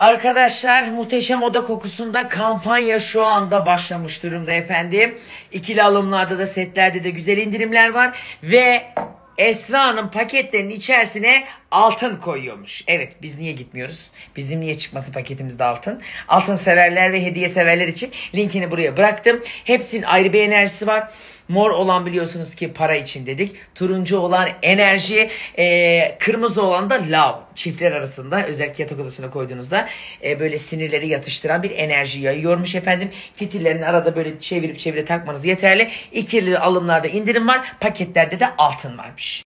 Arkadaşlar Muhteşem Oda Kokusu'nda kampanya şu anda başlamış durumda efendim. İkili alımlarda da setlerde de güzel indirimler var. Ve Esra'nın paketlerinin içerisine altın koyuyormuş. Evet, biz niye gitmiyoruz? Bizim niye çıkması paketimizde altın? Altın severler ve hediye severler için linkini buraya bıraktım. Hepsinin ayrı bir enerjisi var. Mor olan biliyorsunuz ki para için dedik. Turuncu olan enerji, kırmızı olan da love. Çiftler arasında özellikle yatak odasına koyduğunuzda böyle sinirleri yatıştıran bir enerji yayıyormuş efendim. Fitillerini arada böyle çevirip takmanız yeterli. İkili alımlarda indirim var. Paketlerde de altın varmış.